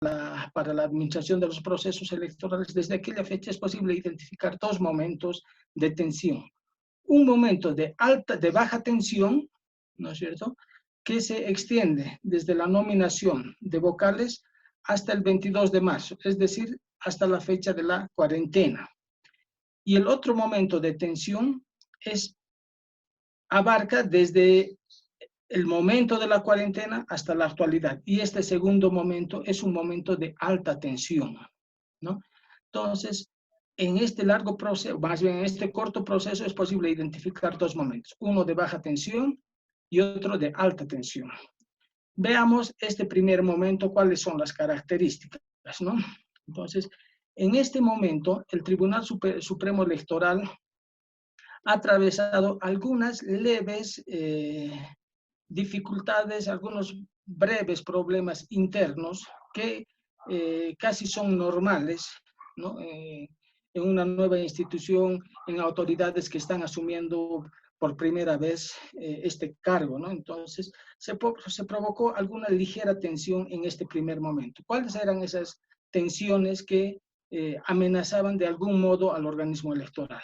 para la administración de los procesos electorales, desde aquella fecha es posible identificar dos momentos de tensión. Un momento de baja tensión, ¿no es cierto?, que se extiende desde la nominación de vocales hasta el 22 de marzo, es decir, hasta la fecha de la cuarentena. Y el otro momento de tensión abarca desde el momento de la cuarentena hasta la actualidad. Y este segundo momento es un momento de alta tensión, ¿no? Entonces, en este largo proceso, más bien en este corto proceso, es posible identificar dos momentos, uno de baja tensión y otro de alta tensión. Veamos este primer momento, cuáles son las características, ¿no? Entonces, en este momento, el Tribunal Supremo Electoral ha atravesado algunas leves dificultades, algunos breves problemas internos que casi son normales, ¿no? En una nueva institución, en autoridades que están asumiendo por primera vez este cargo, ¿no? Entonces, se provocó alguna ligera tensión en este primer momento. ¿Cuáles eran esas tensiones que amenazaban de algún modo al organismo electoral?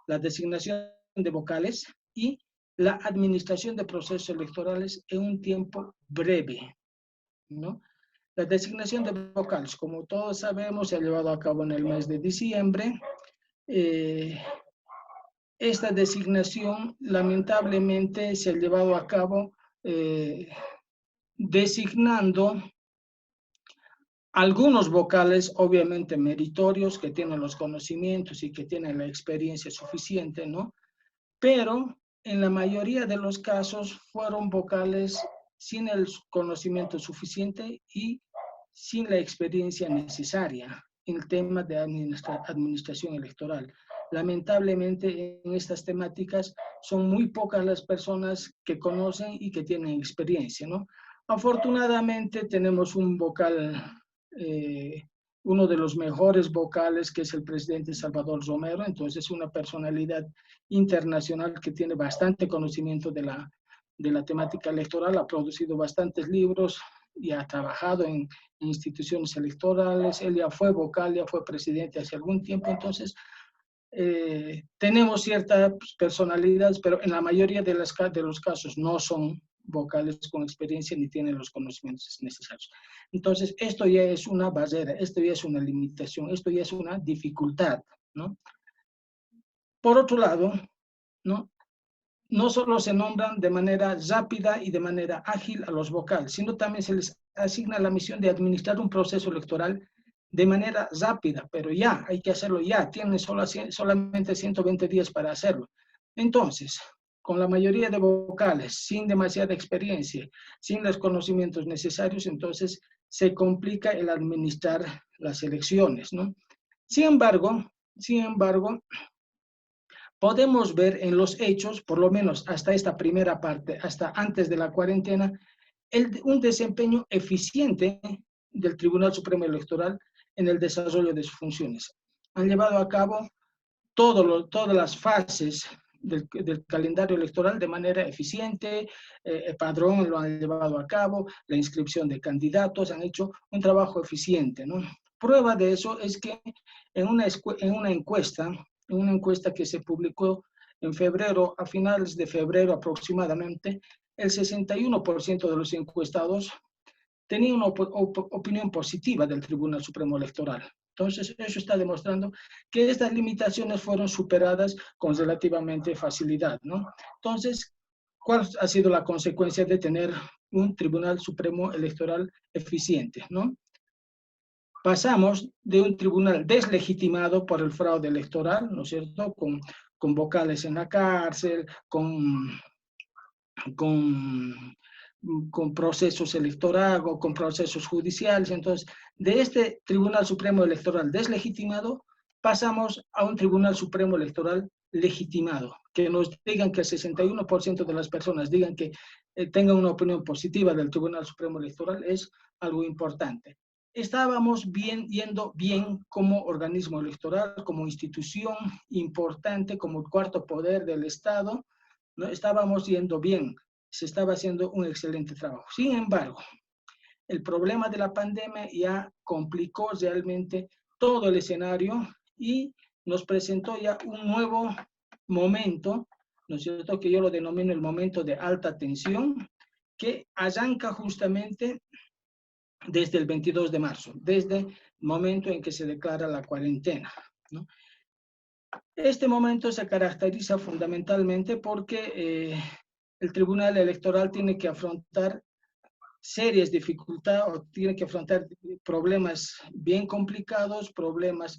La designación de vocales y la administración de procesos electorales en un tiempo breve, ¿no? La designación de vocales, como todos sabemos, se ha llevado a cabo en el mes de diciembre. Esta designación, lamentablemente, se ha llevado a cabo designando algunos vocales, obviamente meritorios, que tienen los conocimientos y que tienen la experiencia suficiente, ¿no? Pero en la mayoría de los casos fueron vocales sin el conocimiento suficiente y sin la experiencia necesaria en el tema de administración electoral. Lamentablemente, en estas temáticas son muy pocas las personas que conocen y que tienen experiencia, ¿no? Afortunadamente tenemos un vocal, uno de los mejores vocales, que es el presidente Salvador Romero. Entonces, una personalidad internacional que tiene bastante conocimiento de la temática electoral, ha producido bastantes libros y ha trabajado en instituciones electorales. Él ya fue vocal, ya fue presidente hace algún tiempo. Entonces, tenemos ciertas personalidades, pero en la mayoría de los casos no son vocales con experiencia ni tienen los conocimientos necesarios. Entonces, esto ya es una barrera, esto ya es una limitación, esto ya es una dificultad, ¿no? Por otro lado, no solo se nombran de manera rápida y de manera ágil a los vocales, sino también se les asigna la misión de administrar un proceso electoral de manera rápida, pero ya, hay que hacerlo ya, tienen solamente 120 días para hacerlo. Entonces, con la mayoría de vocales, sin demasiada experiencia, sin los conocimientos necesarios, entonces se complica el administrar las elecciones, ¿no? Sin embargo, podemos ver en los hechos, por lo menos hasta esta primera parte, hasta antes de la cuarentena, un desempeño eficiente del Tribunal Supremo Electoral en el desarrollo de sus funciones. Han llevado a cabo todas las fases del calendario electoral de manera eficiente. El padrón lo han llevado a cabo, la inscripción de candidatos, han hecho un trabajo eficiente, ¿no? Prueba de eso es que en una encuesta que se publicó en febrero, a finales de febrero aproximadamente, el 61% de los encuestados tenía una opinión positiva del Tribunal Supremo Electoral. Entonces, eso está demostrando que estas limitaciones fueron superadas con relativamente facilidad, ¿no? Entonces, ¿cuál ha sido la consecuencia de tener un Tribunal Supremo Electoral eficiente, ¿no? Pasamos de un tribunal deslegitimado por el fraude electoral, ¿no es cierto?, con vocales en la cárcel, con procesos electorales o con procesos judiciales. Entonces, de este Tribunal Supremo Electoral deslegitimado, pasamos a un Tribunal Supremo Electoral legitimado. Que nos digan que el 61% de las personas digan que tengan una opinión positiva del Tribunal Supremo Electoral es algo importante. Estábamos yendo bien como organismo electoral, como institución importante, como el cuarto poder del Estado, ¿no? Estábamos yendo bien, se estaba haciendo un excelente trabajo. Sin embargo, el problema de la pandemia ya complicó realmente todo el escenario y nos presentó ya un nuevo momento, ¿no es cierto?, que yo lo denomino el momento de alta tensión, que arranca justamente desde el 22 de marzo, desde el momento en que se declara la cuarentena, ¿no? Este momento se caracteriza fundamentalmente porque el Tribunal Electoral tiene que afrontar serias dificultades o tiene que afrontar problemas bien complicados, problemas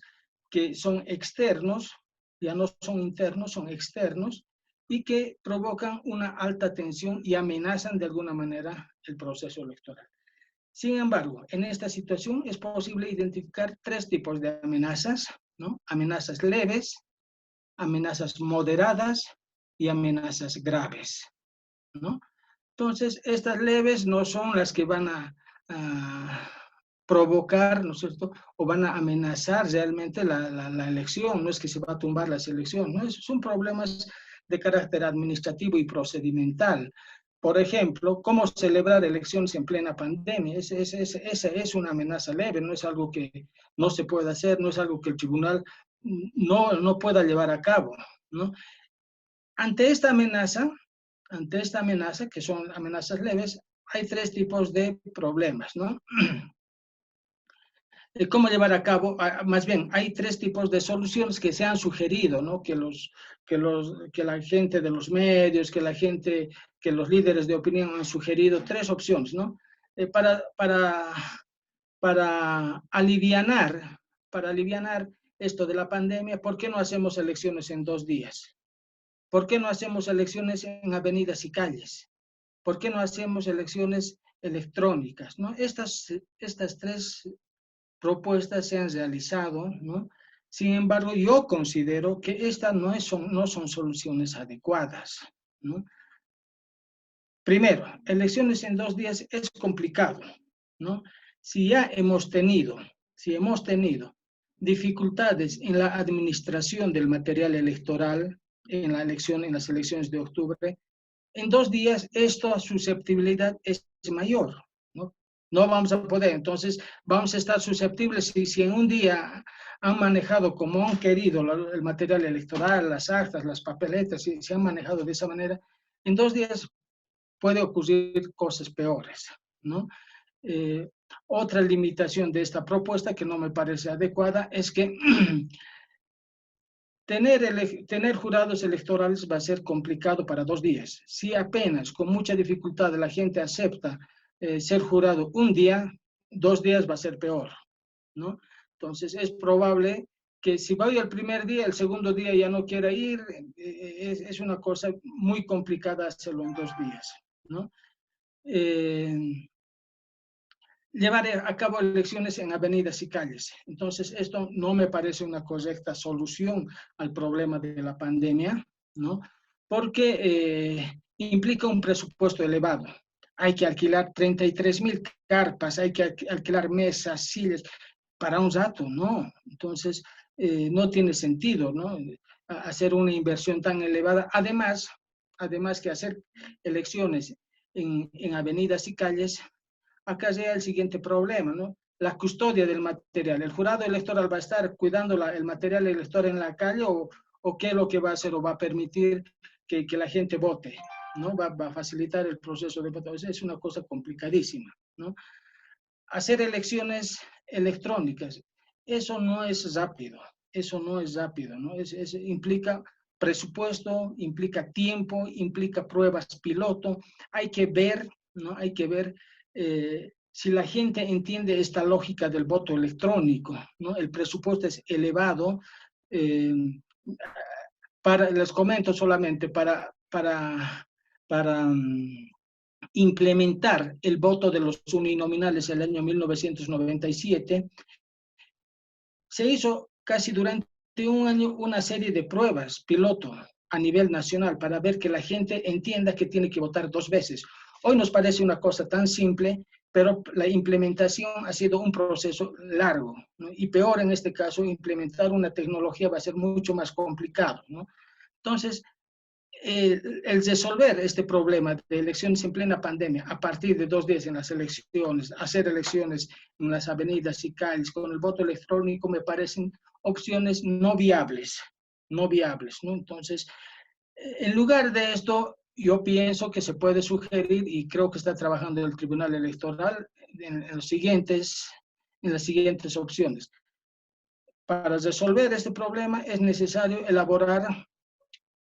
que son externos, ya no son internos, son externos, y que provocan una alta tensión y amenazan de alguna manera el proceso electoral. Sin embargo, en esta situación es posible identificar tres tipos de amenazas, ¿no? Amenazas leves, amenazas moderadas y amenazas graves, ¿no? Entonces, estas leves no son las que van a provocar, ¿no es cierto?, o van a amenazar realmente la elección, no es que se va a tumbar la elección, ¿no? Son problemas de carácter administrativo y procedimental. Por ejemplo, cómo celebrar elecciones en plena pandemia. Esa es una amenaza leve, no es algo que no se pueda hacer, no es algo que el tribunal no pueda llevar a cabo, ¿no? Ante esta amenaza, que son amenazas leves, hay tres tipos de problemas, ¿no? ¿Cómo llevar a cabo? Más bien, hay tres tipos de soluciones que se han sugerido, ¿no? Que la gente de los medios, que los líderes de opinión han sugerido tres opciones, ¿no? Para alivianar esto de la pandemia, ¿por qué no hacemos elecciones en 2 días? ¿Por qué no hacemos elecciones en avenidas y calles? ¿Por qué no hacemos elecciones electrónicas? ¿No? Estas tres propuestas se han realizado, ¿no? Sin embargo, yo considero que estas no son soluciones adecuadas, ¿no? Primero, elecciones en 2 días es complicado, ¿no? Si hemos tenido dificultades en la administración del material electoral en las elecciones de octubre, en 2 días esta susceptibilidad es mayor, ¿no? No vamos a poder, entonces vamos a estar susceptibles si en un día han manejado como han querido el material electoral, las actas, las papeletas, si se han manejado de esa manera, en 2 días puede ocurrir cosas peores, ¿no? Otra limitación de esta propuesta que no me parece adecuada es que tener jurados electorales va a ser complicado para 2 días. Si apenas con mucha dificultad la gente acepta ser jurado un día, 2 días va a ser peor, ¿no? Entonces es probable que si voy el primer día, el segundo día ya no quiera ir, es una cosa muy complicada hacerlo en 2 días, ¿no? Llevar a cabo elecciones en avenidas y calles. Entonces, esto no me parece una correcta solución al problema de la pandemia, ¿no? Porque implica un presupuesto elevado. Hay que alquilar 33,000 carpas, hay que alquilar mesas, sillas, para un rato, ¿no? Entonces, no tiene sentido, ¿no? Hacer una inversión tan elevada. Además que hacer elecciones en avenidas y calles acarrea el siguiente problema, ¿no? La custodia del material. ¿El jurado electoral va a estar cuidando el material electoral en la calle o qué es lo que va a hacer o va a permitir que la gente vote, ¿no? Va a facilitar el proceso de votación. Es una cosa complicadísima, ¿no? Hacer elecciones electrónicas, eso no es rápido, ¿no? Implica presupuesto, implica tiempo, implica pruebas piloto, hay que ver, ¿no? Hay que ver si la gente entiende esta lógica del voto electrónico, ¿no? El presupuesto es elevado. Les comento solamente, para implementar el voto de los uninominales en el año 1997, se hizo casi durante un año una serie de pruebas piloto a nivel nacional para ver que la gente entienda que tiene que votar 2 veces. Hoy nos parece una cosa tan simple, pero la implementación ha sido un proceso largo, ¿no? Y peor en este caso, implementar una tecnología va a ser mucho más complicado, ¿no? Entonces, el resolver este problema de elecciones en plena pandemia, a partir de 2 días en las elecciones, hacer elecciones en las avenidas y calles con el voto electrónico, me parecen opciones no viables, no viables, ¿no? Entonces, en lugar de esto, yo pienso que se puede sugerir, y creo que está trabajando el Tribunal Electoral, en las siguientes opciones. Para resolver este problema es necesario elaborar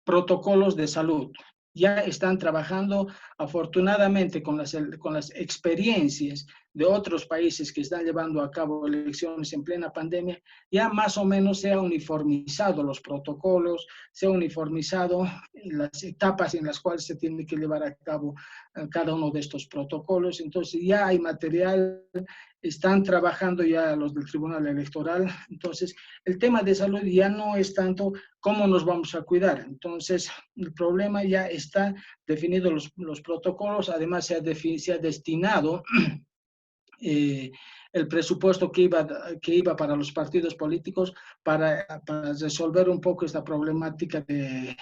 protocolos de salud. Ya están trabajando, afortunadamente, con las experiencias de otros países que están llevando a cabo elecciones en plena pandemia, ya más o menos se han uniformizado los protocolos, se han uniformizado las etapas en las cuales se tiene que llevar a cabo cada uno de estos protocolos. Entonces ya hay material, están trabajando ya los del Tribunal Electoral. Entonces el tema de salud ya no es tanto cómo nos vamos a cuidar. Entonces el problema ya está definido los protocolos, además se ha destinado el presupuesto que iba para los partidos políticos para resolver un poco esta problemática de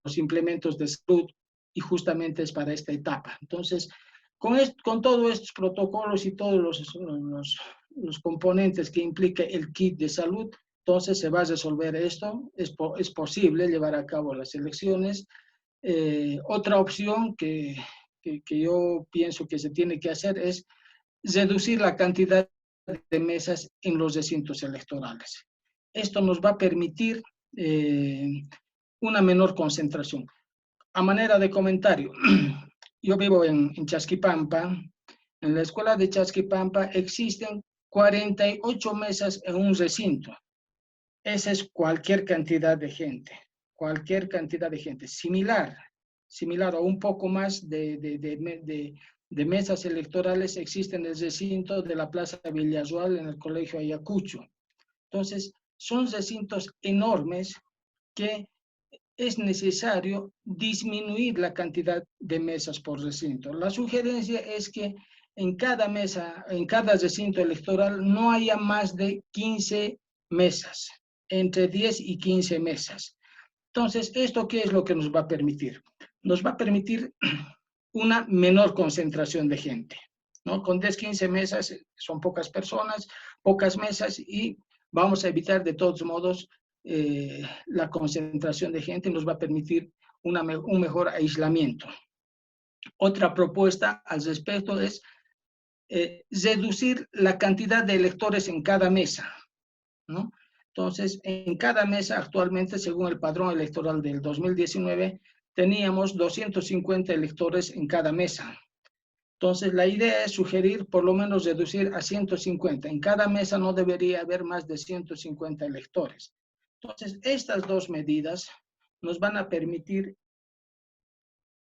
los implementos de salud, y justamente es para esta etapa. Entonces, con todos estos protocolos y todos los componentes que implica el kit de salud, entonces se va a resolver esto, es posible llevar a cabo las elecciones. Otra opción que yo pienso que se tiene que hacer es reducir la cantidad de mesas en los recintos electorales. Esto nos va a permitir una menor concentración. A manera de comentario, yo vivo en Chasquipampa. En la escuela de Chasquipampa existen 48 mesas en un recinto. Esa es cualquier cantidad de gente, similar o un poco más de mesas electorales existen en el recinto de la Plaza Villasual en el Colegio Ayacucho. Entonces, son recintos enormes que es necesario disminuir la cantidad de mesas por recinto. La sugerencia es que en cada mesa, en cada recinto electoral, no haya más de 15 mesas, entre 10 y 15 mesas. Entonces, ¿esto qué es lo que nos va a permitir? Nos va a permitir una menor concentración de gente, ¿no? Con 10, 15 mesas son pocas personas, pocas mesas, y vamos a evitar de todos modos la concentración de gente, nos va a permitir un mejor aislamiento. Otra propuesta al respecto es reducir la cantidad de electores en cada mesa, ¿no? Entonces, en cada mesa actualmente, según el padrón electoral del 2019, teníamos 250 electores en cada mesa. Entonces, la idea es sugerir por lo menos reducir a 150. En cada mesa no debería haber más de 150 electores. Entonces, estas dos medidas nos van a permitir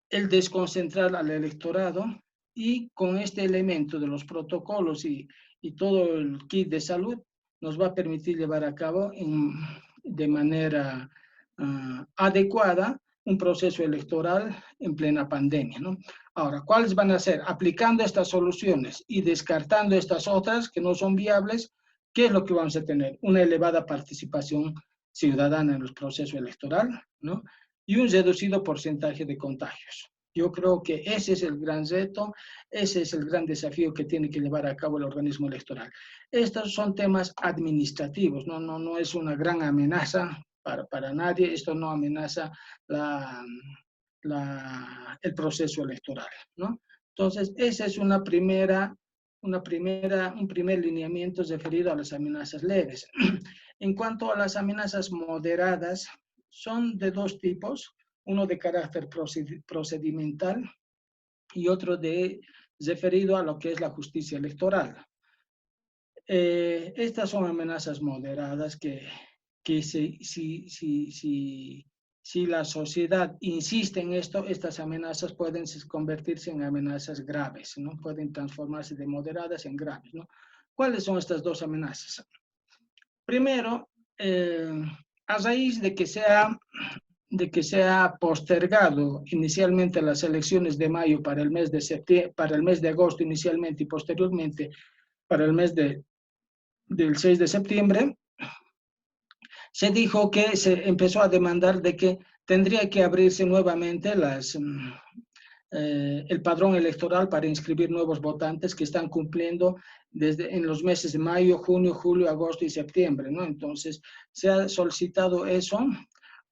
el desconcentrar al electorado, y con este elemento de los protocolos y todo el kit de salud nos va a permitir llevar a cabo de manera adecuada un proceso electoral en plena pandemia, ¿no? Ahora, ¿cuáles van a ser? Aplicando estas soluciones y descartando estas otras que no son viables, ¿qué es lo que vamos a tener? Una elevada participación ciudadana en el proceso electoral, ¿no? Y un reducido porcentaje de contagios. Yo creo que ese es el gran reto, ese es el gran desafío que tiene que llevar a cabo el organismo electoral. Estos son temas administrativos, no es una gran amenaza para nadie, esto no amenaza el proceso electoral, ¿no? Entonces, ese es un primer lineamiento referido a las amenazas leves. En cuanto a las amenazas moderadas, son de dos tipos, uno de carácter procedimental y otro referido a lo que es la justicia electoral. Estas son amenazas moderadas que si la sociedad insiste en esto, estas amenazas pueden convertirse en amenazas graves, ¿no? Pueden transformarse de moderadas en graves, ¿no? ¿Cuáles son estas dos amenazas? Primero, a raíz de que se ha postergado inicialmente las elecciones de mayo para el mes de agosto inicialmente, y posteriormente para el mes del 6 de septiembre, se dijo que se empezó a demandar de que tendría que abrirse nuevamente el padrón electoral para inscribir nuevos votantes que están cumpliendo en los meses de mayo, junio, julio, agosto y septiembre, ¿no? Entonces, se ha solicitado eso,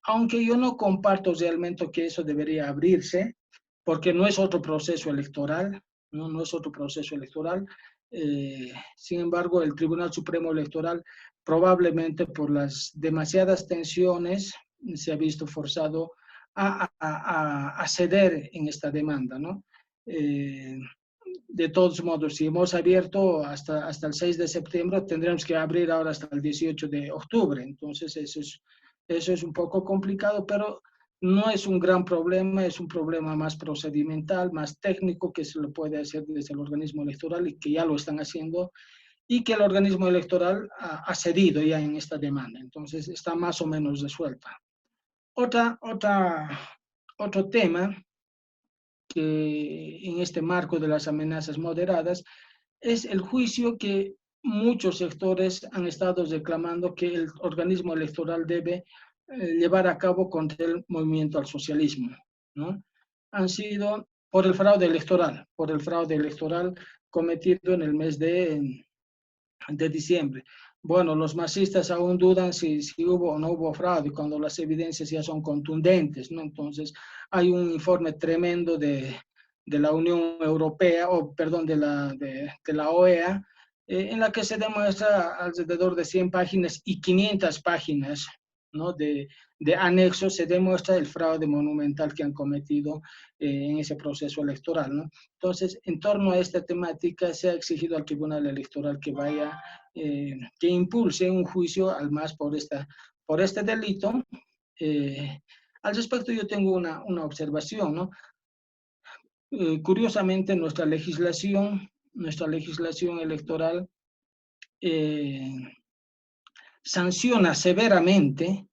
aunque yo no comparto realmente que eso debería abrirse, porque no es otro proceso electoral, no, no es otro proceso electoral. Sin embargo, el Tribunal Supremo Electoral, probablemente por las demasiadas tensiones, se ha visto forzado a ceder en esta demanda, ¿no? De todos modos, si hemos abierto hasta el 6 de septiembre, tendremos que abrir ahora hasta el 18 de octubre. Entonces, eso es un poco complicado, pero no es un gran problema, es un problema más procedimental, más técnico, que se lo puede hacer desde el organismo electoral y que ya lo están haciendo, y que el organismo electoral ha cedido ya en esta demanda. Entonces, está más o menos resuelta. Otro tema que en este marco de las amenazas moderadas es el juicio que muchos sectores han estado reclamando que el organismo electoral debe llevar a cabo contra el movimiento al socialismo, ¿no? Han sido por el fraude electoral cometido en el mes de diciembre. Bueno, los masistas aún dudan si hubo o no hubo fraude, cuando las evidencias ya son contundentes, ¿no? Entonces, hay un informe tremendo de la Unión Europea, o perdón, de la OEA, en la que se demuestra alrededor de 100 páginas y 500 páginas, ¿no? de anexos, se demuestra el fraude monumental que han cometido en ese proceso electoral, ¿no? Entonces, en torno a esta temática, se ha exigido al Tribunal Electoral que vaya, que impulse un juicio al MAS por este delito. Al respecto, yo tengo una observación, ¿no? Curiosamente, nuestra legislación electoral sanciona severamente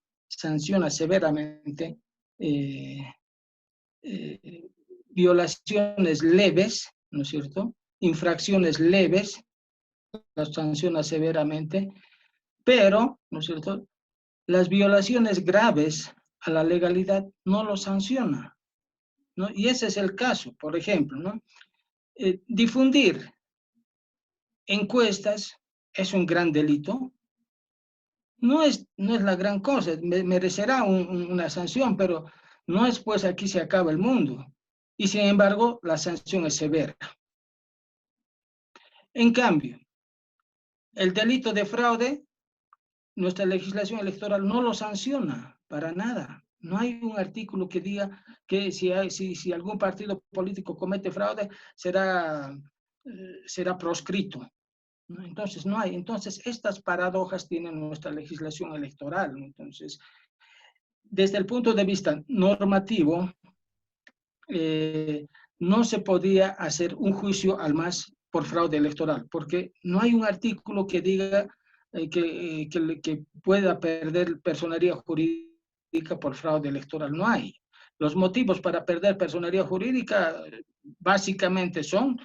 violaciones leves, ¿no es cierto? Infracciones leves, las sanciona severamente, pero, ¿no es cierto?, las violaciones graves a la legalidad no lo sanciona, ¿no? Y ese es el caso, por ejemplo, ¿no? Difundir encuestas es un gran delito. No es la gran cosa, merecerá una sanción, pero no es pues aquí se acaba el mundo. Y sin embargo, la sanción es severa. En cambio, el delito de fraude, nuestra legislación electoral no lo sanciona para nada. No hay un artículo que diga que si algún partido político comete fraude, será proscrito. Entonces, no hay. Entonces, estas paradojas tienen nuestra legislación electoral. Entonces, desde el punto de vista normativo, no se podía hacer un juicio al MAS por fraude electoral, porque no hay un artículo que diga que pueda perder personería jurídica por fraude electoral. No hay. Los motivos para perder personería jurídica básicamente son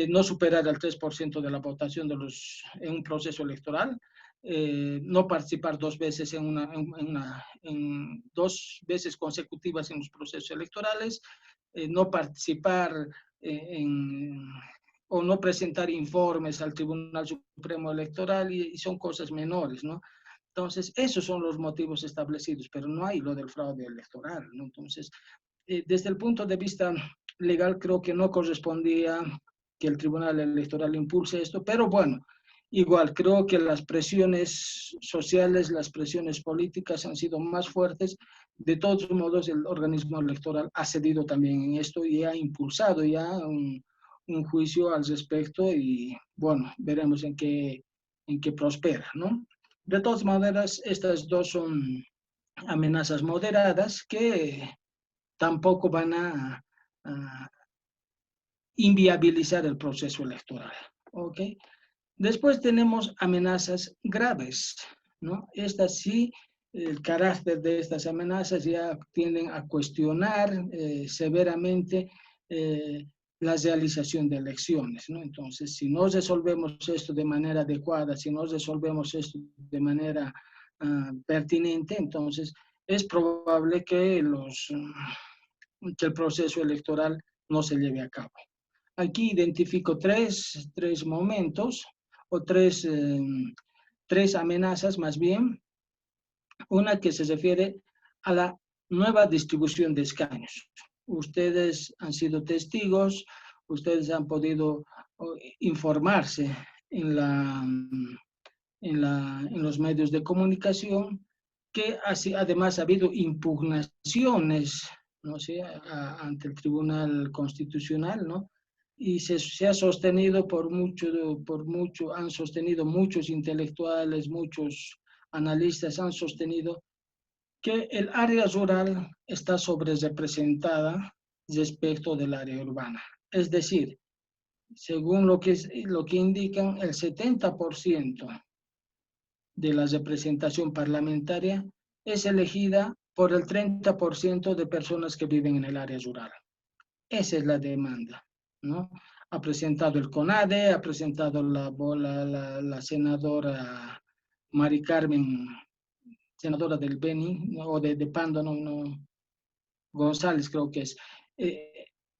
no superar el 3% de la votación en un proceso electoral, no participar 2 veces en 2 veces consecutivas en los procesos electorales, no participar o no presentar informes al Tribunal Supremo Electoral, y son cosas menores, ¿no? Entonces, esos son los motivos establecidos, pero no hay lo del fraude electoral, ¿no? Entonces, desde el punto de vista legal, creo que no correspondía que el Tribunal Electoral impulse esto, pero bueno, igual creo que las presiones sociales, las presiones políticas han sido más fuertes. De todos modos, el organismo electoral ha cedido también en esto y ha impulsado ya un juicio al respecto, y bueno, veremos en qué prospera, ¿no? De todas maneras, estas dos son amenazas moderadas que tampoco van a inviabilizar el proceso electoral, ¿ok? Después tenemos amenazas graves, ¿no? Estas sí, el carácter de estas amenazas ya tienden a cuestionar severamente la realización de elecciones, ¿no? Entonces, si no resolvemos esto de manera adecuada, si no resolvemos esto de manera pertinente, entonces es probable que el proceso electoral no se lleve a cabo. Aquí identifico tres momentos o tres amenazas más bien. Una que se refiere a la nueva distribución de escaños. Ustedes han sido testigos, ustedes han podido informarse en, en los medios de comunicación que además ha habido impugnaciones, ¿no? ¿Sí? Ante el Tribunal Constitucional, ¿no? Y se ha sostenido han sostenido muchos intelectuales, muchos analistas han sostenido que el área rural está sobrerepresentada respecto del área urbana. Es decir, según lo que indican, el 70% de la representación parlamentaria es elegida por el 30% de personas que viven en el área rural. Esa es la demanda, ¿no? Ha presentado el CONADE, ha presentado la senadora Mari Carmen, senadora del Beni, ¿no? O de Pando, no, González creo que es.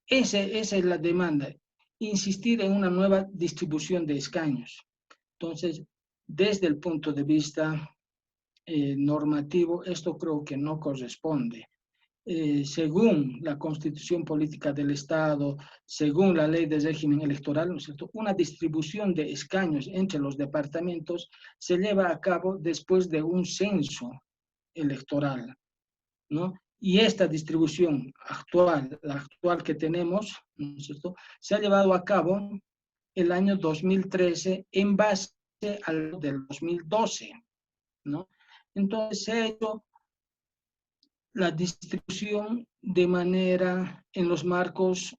Esa es la demanda, insistir en una nueva distribución de escaños. Entonces, desde el punto de vista normativo, esto creo que no corresponde. Según la Constitución Política del Estado, según la Ley de Régimen Electoral, ¿no es cierto?, una distribución de escaños entre los departamentos se lleva a cabo después de un censo electoral, ¿no? Y esta distribución actual, la actual que tenemos, ¿no es cierto?, se ha llevado a cabo el año 2013 en base al del 2012, ¿no? Entonces se ha hecho la distribución de manera en los marcos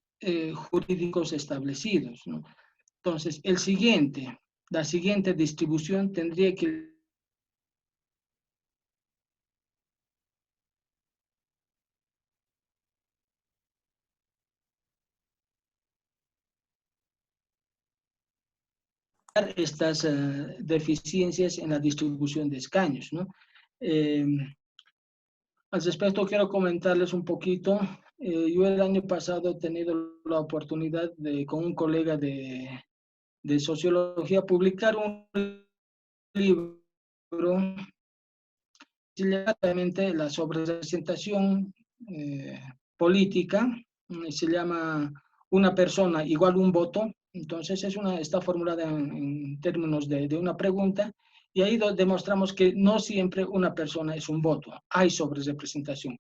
jurídicos establecidos, ¿no? Entonces, la siguiente distribución tendría que estas deficiencias en la distribución de escaños, ¿no? Al respecto, quiero comentarles un poquito. Yo el año pasado he tenido la oportunidad de, con un colega de sociología, publicar un libro, simplemente la sobrerepresentación política, se llama Una persona igual un voto. Entonces está formulada en términos de una pregunta, y ahí demostramos que no siempre una persona es un voto, hay sobrerepresentación.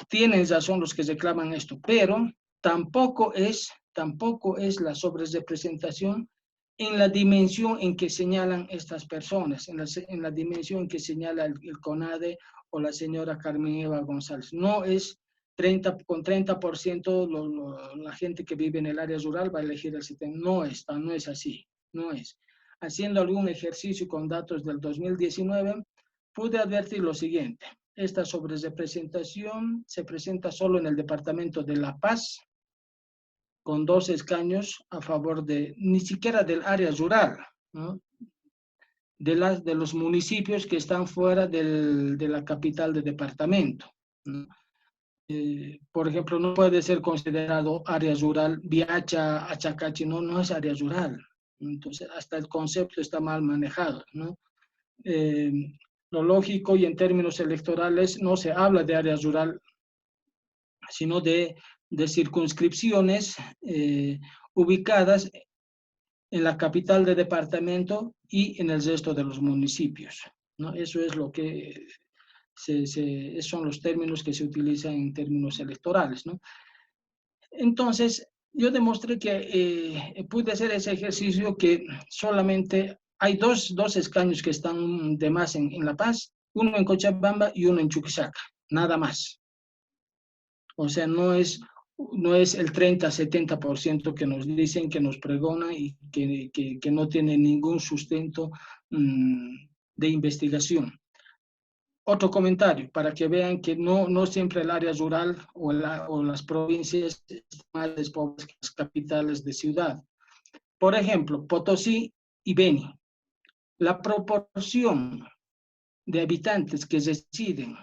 Tienen razón los que reclaman esto, pero tampoco es la sobrerepresentación en la dimensión en que señalan estas personas, en la dimensión en que señala el CONADE o la señora Carmen Eva González. No es 30%, la gente que vive en el área rural va a elegir el 70%. No es así, no es. Haciendo algún ejercicio con datos del 2019, pude advertir lo siguiente. Esta sobrerepresentación se presenta solo en el departamento de La Paz, con 2 escaños a favor ni siquiera del área rural, ¿no?, de los municipios que están fuera de la capital de departamento, ¿no? Por ejemplo, no puede ser considerado área rural Viacha, Achacachi, no es área rural. Entonces, hasta el concepto está mal manejado, ¿no? Lo lógico, y en términos electorales no se habla de área rural, sino de circunscripciones ubicadas en la capital de departamento y en el resto de los municipios, ¿no? Eso es lo que son los términos que se utilizan en términos electorales, ¿no? Entonces, yo demostré que pude hacer ese ejercicio, que solamente hay dos escaños que están de más en La Paz, uno en Cochabamba y uno en Chuquisaca, nada más. O sea, no es el 30-70% que nos dicen, que nos pregona y que no tiene ningún sustento de investigación. Otro comentario, para que vean que no siempre el área rural o las provincias están más despobladas que las capitales de ciudad. Por ejemplo, Potosí y Beni. La proporción de habitantes que residen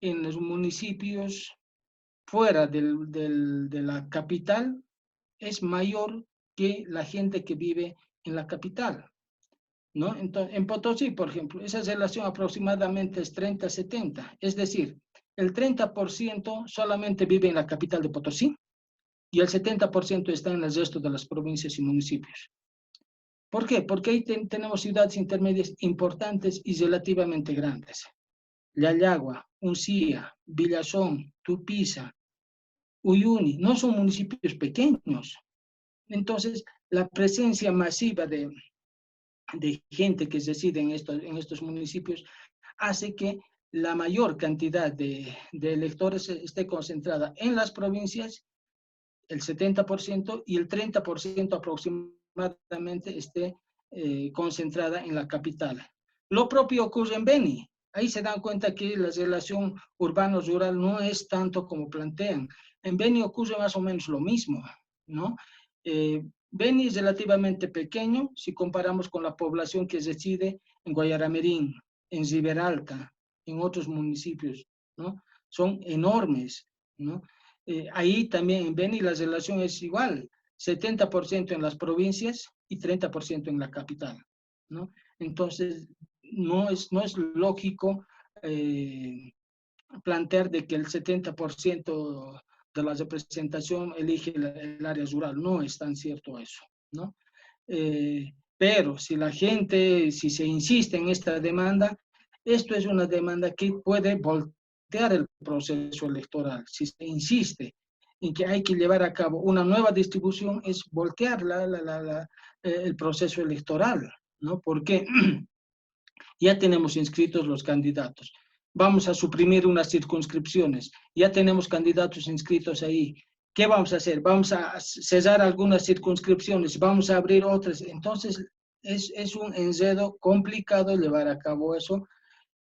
en los municipios fuera de la capital es mayor que la gente que vive en la capital, ¿no? Entonces, en Potosí, por ejemplo, esa relación aproximadamente es 30-70, es decir, el 30% solamente vive en la capital de Potosí y el 70% está en el resto de las provincias y municipios. ¿Por qué? Porque ahí tenemos ciudades intermedias importantes y relativamente grandes. Yayagua, Uncía, Villazón, Tupiza, Uyuni, no son municipios pequeños. Entonces, la presencia masiva de gente que reside en estos municipios hace que la mayor cantidad de electores esté concentrada en las provincias, el 70%, y el 30% aproximadamente esté concentrada en la capital. Lo propio ocurre en Beni. Ahí se dan cuenta que la relación urbano-rural no es tanto como plantean. En Beni ocurre más o menos lo mismo, ¿no? Beni es relativamente pequeño si comparamos con la población que reside en Guayaramerín, en Riberalta, en otros municipios, ¿no? Son enormes, ¿no? Ahí también en Beni la relación es igual, 70% en las provincias y 30% en la capital, ¿no? Entonces, no es lógico plantear de que el 70% de la representación elige el área rural. No es tan cierto eso, ¿no? Pero si la gente, si se insiste en esta demanda, esto es una demanda que puede voltear el proceso electoral. Si se insiste en que hay que llevar a cabo una nueva distribución, es voltear el proceso electoral, ¿no? Porque ya tenemos inscritos los candidatos. Vamos a suprimir unas circunscripciones. Ya tenemos candidatos inscritos ahí. ¿Qué vamos a hacer? Vamos a cesar algunas circunscripciones, vamos a abrir otras. Entonces, es un enredo complicado llevar a cabo eso,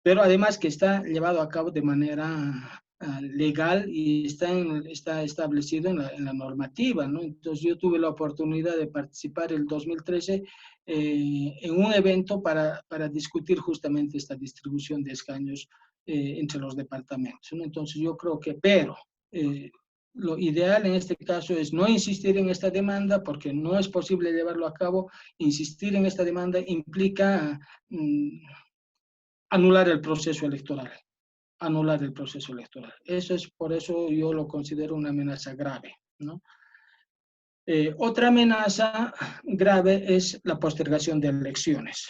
pero además que está llevado a cabo de manera legal y está establecido en la normativa, ¿no? Entonces yo tuve la oportunidad de participar el 2013 en un evento para discutir justamente esta distribución de escaños entre los departamentos, ¿no? Entonces yo creo que, pero lo ideal en este caso es no insistir en esta demanda porque no es posible llevarlo a cabo. Insistir en esta demanda implica anular el proceso electoral, anular el proceso electoral. Eso es, por eso yo lo considero una amenaza grave, ¿no? Otra amenaza grave es la postergación de elecciones,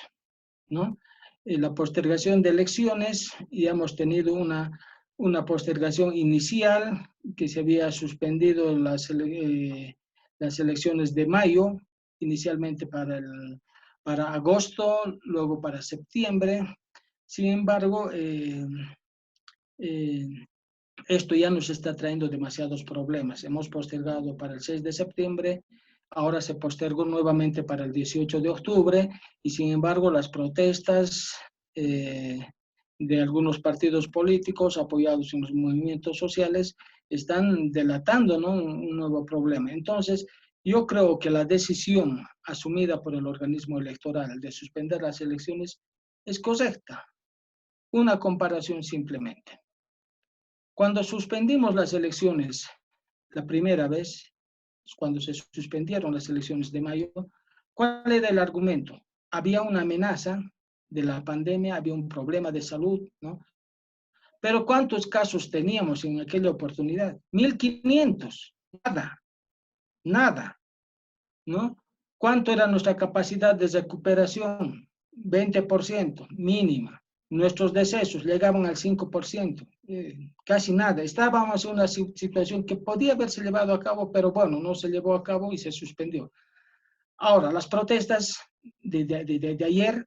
¿no? La postergación de elecciones, y hemos tenido una postergación inicial que se había suspendido las elecciones de mayo, inicialmente para agosto, luego para septiembre. Sin embargo, esto ya nos está trayendo demasiados problemas. Hemos postergado para el 6 de septiembre, ahora se postergó nuevamente para el 18 de octubre, y sin embargo las protestas de algunos partidos políticos apoyados en los movimientos sociales están delatando, ¿no?, un nuevo problema. Entonces, yo creo que la decisión asumida por el organismo electoral de suspender las elecciones es correcta. Una comparación simplemente. Cuando suspendimos las elecciones la primera vez, cuando se suspendieron las elecciones de mayo, ¿cuál era el argumento? Había una amenaza de la pandemia, había un problema de salud, ¿no? Pero ¿cuántos casos teníamos en aquella oportunidad? 1.500, nada, ¿no? ¿Cuánto era nuestra capacidad de recuperación? 20%, mínima. Nuestros decesos llegaban al 5%, casi nada. Estábamos en una situación que podía haberse llevado a cabo, pero bueno, no se llevó a cabo y se suspendió. Ahora, las protestas de ayer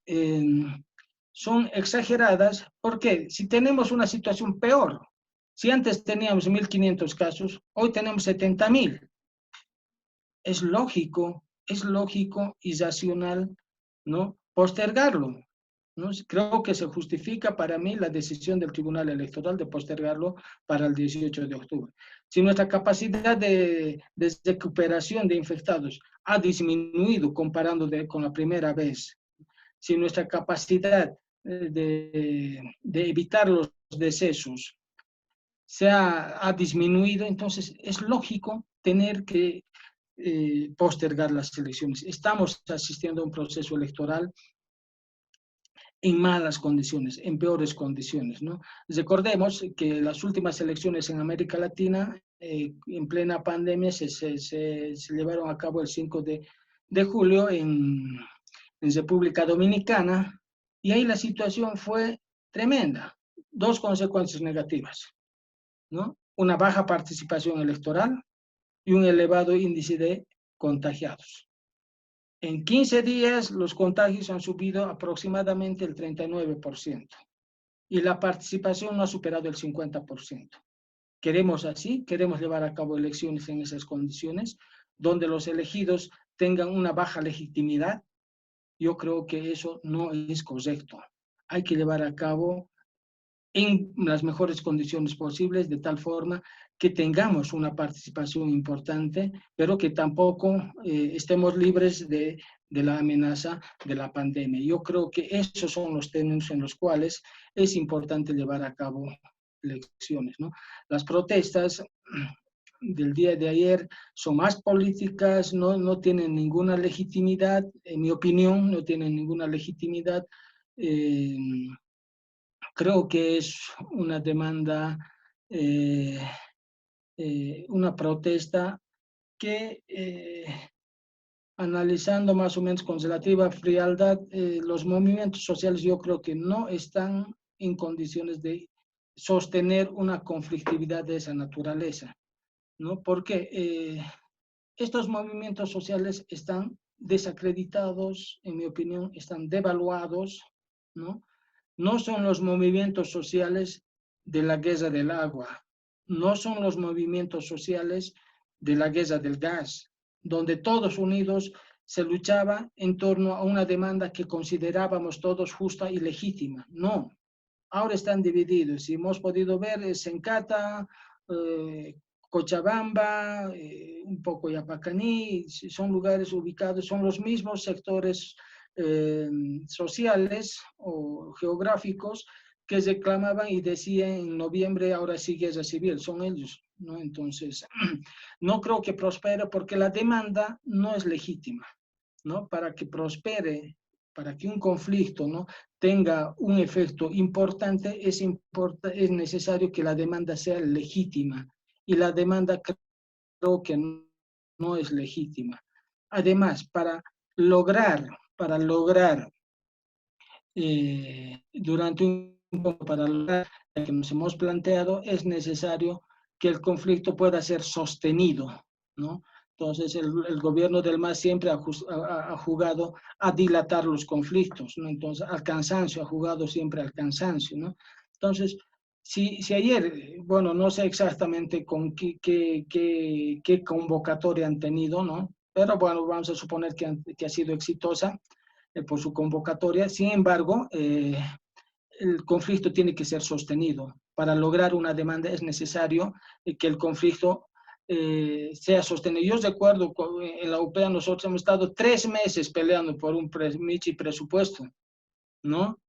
son exageradas porque si tenemos una situación peor, si antes teníamos 1.500 casos, hoy tenemos 70.000. Es lógico y racional, ¿no?, postergarlo, ¿no? Creo que se justifica para mí la decisión del Tribunal Electoral de postergarlo para el 18 de octubre. Si nuestra capacidad de recuperación de infectados ha disminuido comparando con la primera vez, si nuestra capacidad de evitar los decesos ha disminuido, entonces es lógico tener que postergar las elecciones. Estamos asistiendo a un proceso electoral en malas condiciones, en peores condiciones, ¿no? Recordemos que las últimas elecciones en América Latina, en plena pandemia, se llevaron a cabo el 5 de julio en República Dominicana, y ahí la situación fue tremenda. Dos consecuencias negativas, ¿no? Una baja participación electoral y un elevado índice de contagiados. En 15 días los contagios han subido aproximadamente el 39% y la participación no ha superado el 50%. ¿Queremos así? ¿Queremos llevar a cabo elecciones en esas condiciones donde los elegidos tengan una baja legitimidad? Yo creo que eso no es correcto. Hay que llevar a cabo en las mejores condiciones posibles, de tal forma que tengamos una participación importante, pero que tampoco estemos libres de la amenaza de la pandemia. Yo creo que esos son los términos en los cuales es importante llevar a cabo elecciones, ¿no? Las protestas del día de ayer son más políticas, no tienen ninguna legitimidad, en mi opinión, no tienen ninguna legitimidad. Creo que es una demanda, una protesta que, analizando más o menos con relativa frialdad, los movimientos sociales yo creo que no están en condiciones de sostener una conflictividad de esa naturaleza, ¿no? Porque estos movimientos sociales están desacreditados, en mi opinión, están devaluados, ¿no? No son los movimientos sociales de la guerra del agua, no son los movimientos sociales de la guerra del gas, donde todos unidos se luchaba en torno a una demanda que considerábamos todos justa y legítima. No, ahora están divididos. Si hemos podido ver, Sencata, Cochabamba, un poco Yapacaní, son lugares ubicados, son los mismos sectores sociales o geográficos que reclamaban y decían en noviembre, ahora sí guerra civil, son ellos, ¿no? Entonces, no creo que prospere porque la demanda no es legítima, ¿no? Para que prospere, para que un conflicto, ¿no?, tenga un efecto importante, es necesario que la demanda sea legítima, y la demanda creo que no es legítima. Además, para lograr durante un tiempo, para lograr lo que nos hemos planteado, es necesario que el conflicto pueda ser sostenido, ¿no? Entonces, el gobierno del MAS siempre ha jugado a dilatar los conflictos, ¿no? Entonces, al cansancio, ha jugado siempre al cansancio, ¿no? Entonces, si ayer, bueno, no sé exactamente con qué convocatoria han tenido, ¿no? Pero bueno, vamos a suponer que ha sido exitosa por su convocatoria. Sin embargo, el conflicto tiene que ser sostenido. Para lograr una demanda es necesario que el conflicto sea sostenido. Yo recuerdo en la UPEA nosotros hemos estado 3 meses peleando por un Michi presupuesto, ¿no?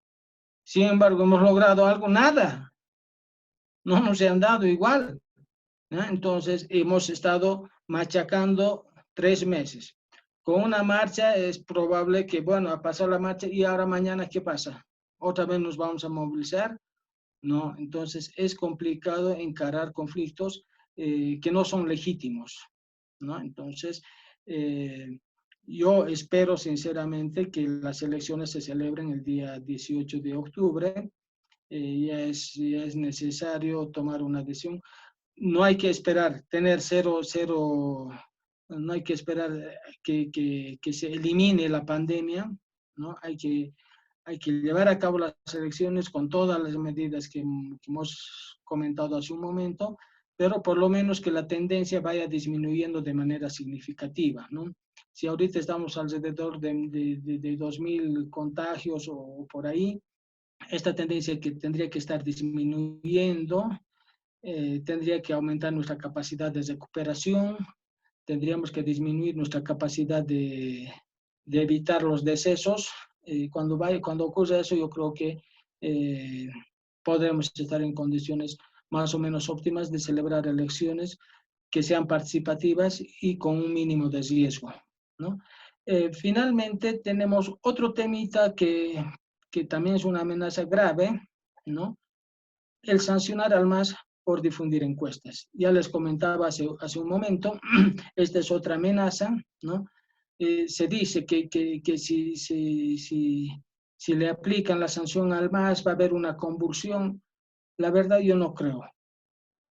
Sin embargo, hemos logrado algo, nada. No nos han dado igual, ¿no? Entonces, hemos estado machacando 3 meses. Con una marcha es probable que, bueno, ha pasado la marcha y ahora mañana, ¿qué pasa? ¿Otra vez nos vamos a movilizar? No, entonces es complicado encarar conflictos que no son legítimos, ¿no? Entonces, yo espero sinceramente que las elecciones se celebren el día 18 de octubre. Ya es necesario tomar una decisión. No hay que esperar tener cero, no hay que esperar que se elimine la pandemia, ¿no? Hay que llevar a cabo las elecciones con todas las medidas que hemos comentado hace un momento, pero por lo menos que la tendencia vaya disminuyendo de manera significativa, ¿no? Si ahorita estamos alrededor de 2.000 contagios o por ahí, esta tendencia que tendría que estar disminuyendo, tendría que aumentar nuestra capacidad de recuperación, tendríamos que disminuir nuestra capacidad de evitar los decesos. Cuando ocurra eso, yo creo que podremos estar en condiciones más o menos óptimas de celebrar elecciones que sean participativas y con un mínimo de riesgo, ¿no? Finalmente, tenemos otro temita que también es una amenaza grave, ¿no? El sancionar al MAS por difundir encuestas. Ya les comentaba hace un momento, esta es otra amenaza, ¿no? Se dice que si le aplican la sanción al MAS va a haber una convulsión. La verdad yo no creo.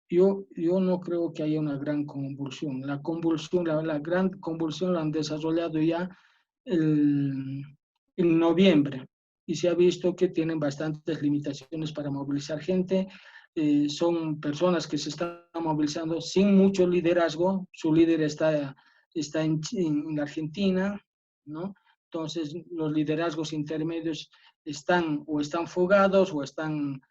Yo no creo que haya una gran convulsión. La gran convulsión la han desarrollado ya en noviembre y se ha visto que tienen bastantes limitaciones para movilizar gente. Son personas que se están movilizando sin mucho liderazgo. Su líder está en Argentina, ¿no? Entonces, los liderazgos intermedios están fugados o están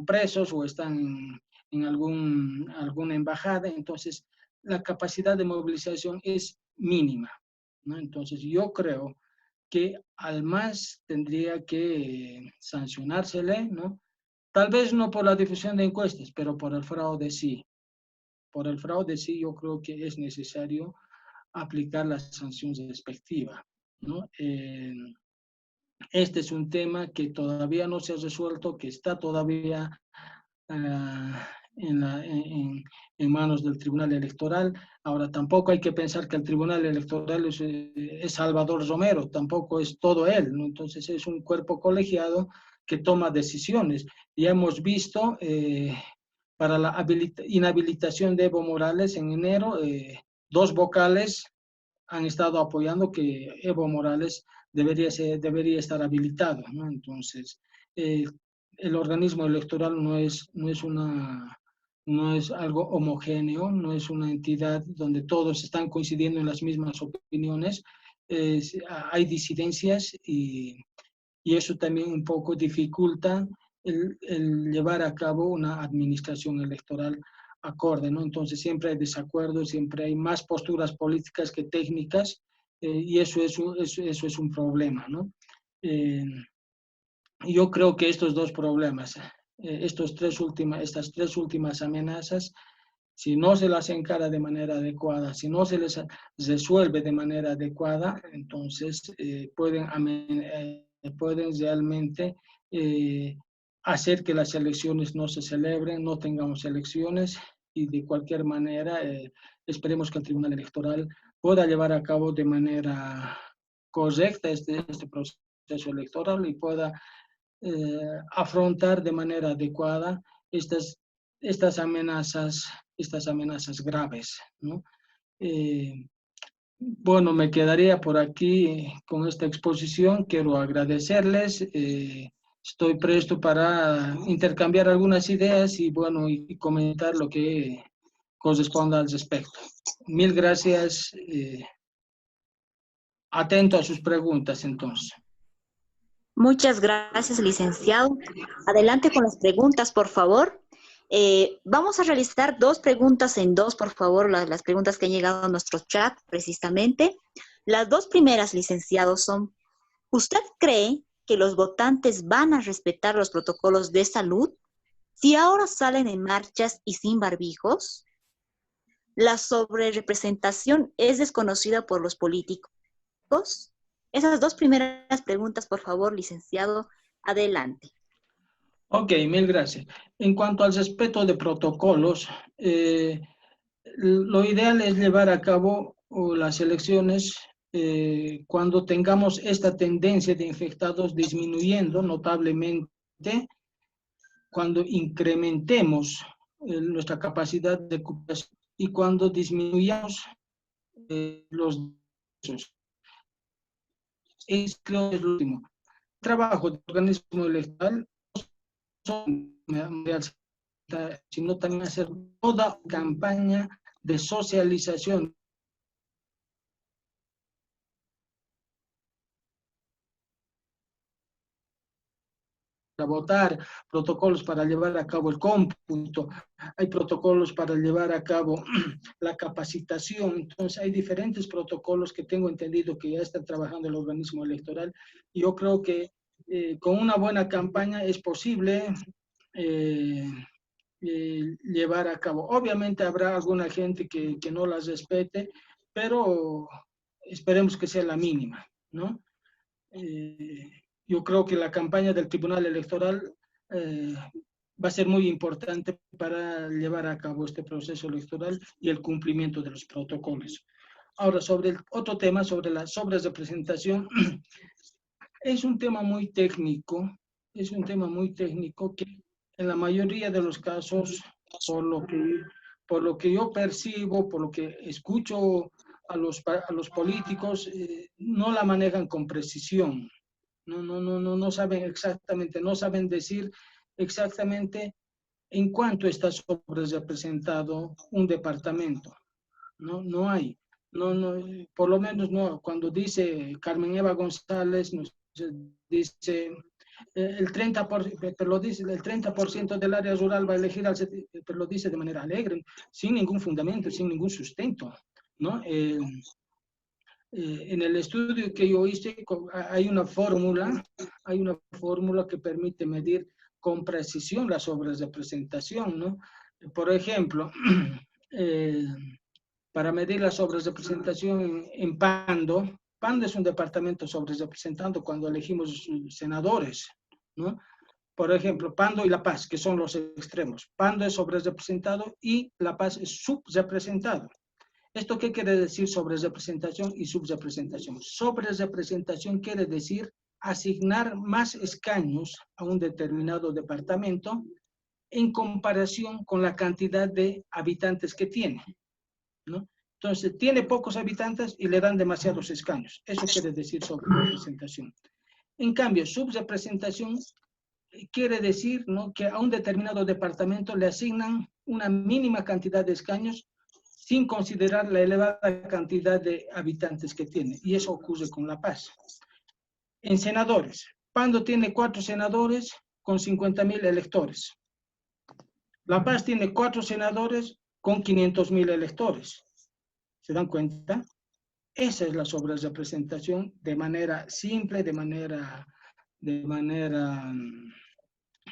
presos o están en alguna embajada. Entonces, la capacidad de movilización es mínima, ¿no? Entonces, yo creo que al MAS tendría que sancionársele, ¿no? Tal vez no por la difusión de encuestas, pero por el fraude sí. Por el fraude sí, yo creo que es necesario aplicar la sanción respectiva, ¿no? Este es un tema que todavía no se ha resuelto, que está todavía en manos del Tribunal Electoral. Ahora, tampoco hay que pensar que el Tribunal Electoral es Salvador Romero, tampoco es todo él, ¿no? Entonces es un cuerpo colegiado que toma decisiones. Ya hemos visto para la inhabilitación de Evo Morales en enero, 2 vocales han estado apoyando que Evo Morales debería estar habilitado, ¿no? Entonces, el organismo electoral no es algo homogéneo, no es una entidad donde todos están coincidiendo en las mismas opiniones. Hay disidencias y eso también un poco dificulta el llevar a cabo una administración electoral acorde, ¿no? Entonces siempre hay desacuerdos, siempre hay más posturas políticas que técnicas, y eso es un problema, ¿no? Yo creo que estos dos problemas, estas tres últimas amenazas, si no se las encara de manera adecuada, si no se les resuelve de manera adecuada, entonces pueden realmente hacer que las elecciones no se celebren, no tengamos elecciones y de cualquier manera esperemos que el Tribunal Electoral pueda llevar a cabo de manera correcta este proceso electoral y pueda afrontar de manera adecuada estas amenazas graves, ¿no? Bueno, me quedaría por aquí con esta exposición. Quiero agradecerles. Estoy presto para intercambiar algunas ideas y, bueno, y comentar lo que corresponda al respecto. Mil gracias. Atento a sus preguntas, entonces. Muchas gracias, licenciado. Adelante con las preguntas, por favor. Vamos a realizar 2 preguntas en 2, por favor, las preguntas que han llegado a nuestro chat, precisamente. Las 2 primeras, licenciado, son, ¿usted cree que los votantes van a respetar los protocolos de salud si ahora salen en marchas y sin barbijos? ¿La sobrerepresentación es desconocida por los políticos? Esas 2 primeras preguntas, por favor, licenciado, adelante. Ok, mil gracias. En cuanto al respeto de protocolos, lo ideal es llevar a cabo las elecciones cuando tengamos esta tendencia de infectados disminuyendo notablemente, cuando incrementemos nuestra capacidad de ocupación y cuando disminuyamos los casos. Creo que es lo último. El trabajo del organismo electoral sino también hacer toda campaña de socialización para votar, protocolos para llevar a cabo el cómputo, hay protocolos para llevar a cabo la capacitación. Entonces hay diferentes protocolos que tengo entendido que ya está trabajando el organismo electoral. Yo creo que con una buena campaña es posible llevar a cabo. Obviamente habrá alguna gente que no las respete, pero esperemos que sea la mínima, ¿no? Yo creo que la campaña del Tribunal Electoral va a ser muy importante para llevar a cabo este proceso electoral y el cumplimiento de los protocolos. Ahora, sobre el otro tema, sobre la sobrerepresentación, es un tema muy técnico, que en la mayoría de los casos, por lo que yo percibo, por lo que escucho a los políticos, no la manejan con precisión. No saben exactamente, no saben decir exactamente en cuánto está sobrerepresentado un departamento. No hay. Por lo menos no. Cuando dice Carmen Eva González, nos dice el 30%, pero lo dice, el 30% del área rural va a elegir pero lo dice de manera alegre, sin ningún fundamento, sin ningún sustento, ¿no? En el estudio que yo hice hay una fórmula que permite medir con precisión la sobrerepresentación, ¿no? Por ejemplo, para medir la sobrerepresentación en Pando es un departamento sobrerepresentado cuando elegimos senadores, ¿no? Por ejemplo, Pando y La Paz, que son los extremos. Pando es sobrerepresentado y La Paz es subrepresentado. ¿Esto qué quiere decir sobre representación y subrepresentación? Sobrerepresentación quiere decir asignar más escaños a un determinado departamento en comparación con la cantidad de habitantes que tiene, ¿no? Entonces, tiene pocos habitantes y le dan demasiados escaños. Eso quiere decir sobrerepresentación. En cambio, subrepresentación quiere decir, ¿no?, que a un determinado departamento le asignan una mínima cantidad de escaños sin considerar la elevada cantidad de habitantes que tiene. Y eso ocurre con La Paz. En senadores, Pando tiene 4 senadores con 50.000 electores. La Paz tiene 4 senadores con 500.000 electores. ¿Se dan cuenta? Esa es la sobrerepresentación de manera simple, de manera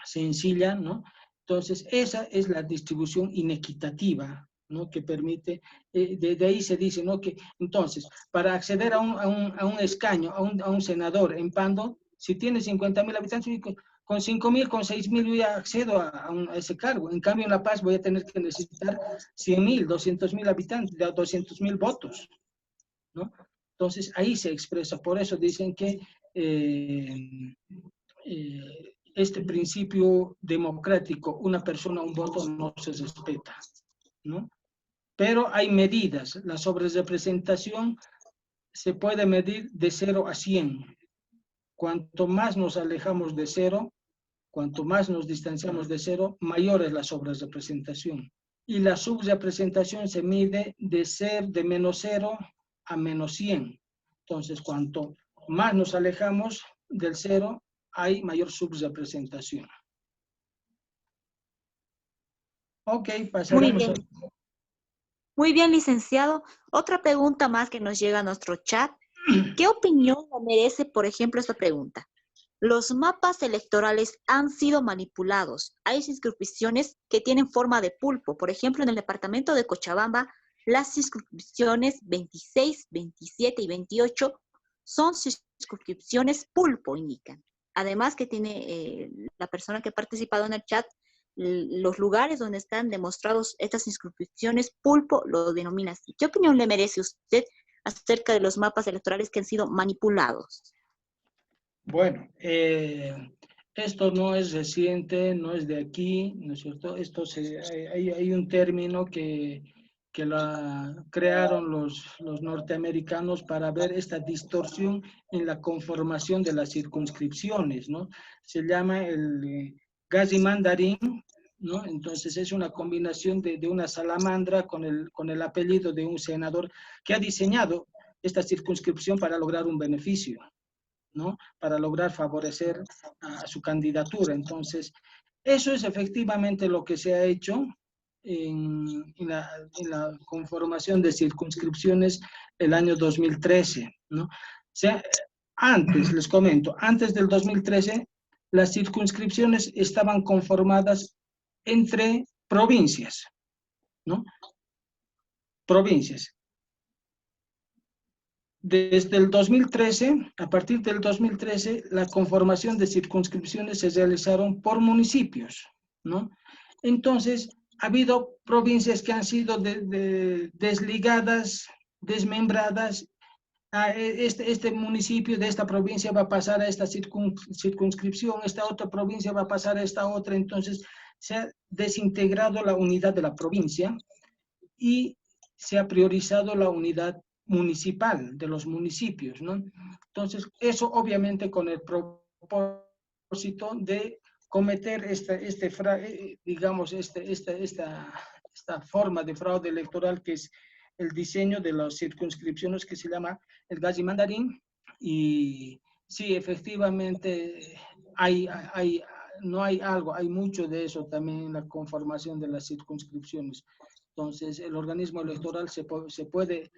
sencilla, ¿no? Entonces, esa es la distribución inequitativa, ¿no?, que permite, de ahí se dice, ¿no?, que entonces, para acceder a un escaño, a un senador en Pando, si tiene 50.000 habitantes, con 5.000, con 6.000 yo ya accedo a ese cargo. En cambio, en La Paz voy a tener que necesitar 100.000, 200.000 habitantes, 200.000 votos, ¿no? Entonces, ahí se expresa. Por eso dicen que este principio democrático, una persona, un voto, no se respeta, ¿no? Pero hay medidas. La sobrerepresentación se puede medir de 0 a 100. Cuanto más nos alejamos de 0, cuanto más nos distanciamos de 0, mayor es la sobrerepresentación. Y la subrepresentación se mide de menos 0 a menos 100. Entonces, cuanto más nos alejamos del 0, hay mayor subrepresentación. Ok, pasaremos a... Muy bien, licenciado. Otra pregunta más que nos llega a nuestro chat. ¿Qué opinión merece, por ejemplo, esta pregunta? Los mapas electorales han sido manipulados. Hay circunscripciones que tienen forma de pulpo. Por ejemplo, en el departamento de Cochabamba, las circunscripciones 26, 27 y 28 son circunscripciones pulpo, indican. Además que tiene la persona que ha participado en el chat, los lugares donde están demostrados estas circunscripciones pulpo lo denomina así. ¿Qué opinión le merece usted acerca de los mapas electorales que han sido manipulados? Bueno, esto no es reciente, no es de aquí, ¿no es cierto? Hay un término que crearon los norteamericanos para ver esta distorsión en la conformación de las circunscripciones, ¿no? Se llama el Gazi Mandarín, ¿no? Entonces es una combinación de una salamandra con el apellido de un senador que ha diseñado esta circunscripción para lograr un beneficio, ¿no?, para lograr favorecer a su candidatura. Entonces, eso es efectivamente lo que se ha hecho en la conformación de circunscripciones el año 2013, ¿no? O sea, antes, les comento, antes del 2013, las circunscripciones estaban conformadas entre provincias, ¿no? Provincias. Desde el 2013, a partir del 2013, la conformación de circunscripciones se realizaron por municipios, ¿no? Entonces, ha habido provincias que han sido desligadas, desmembradas. Este municipio de esta provincia va a pasar a esta circunscripción, esta otra provincia va a pasar a esta otra. Entonces, se ha desintegrado la unidad de la provincia y se ha priorizado la unidad municipal de los municipios, ¿no? Entonces, eso obviamente con el propósito de cometer esta forma de fraude electoral, que es el diseño de las circunscripciones, que se llama el Gazi Mandarín. Y sí, efectivamente no hay algo, hay mucho de eso también en la conformación de las circunscripciones. Entonces, el organismo electoral se puede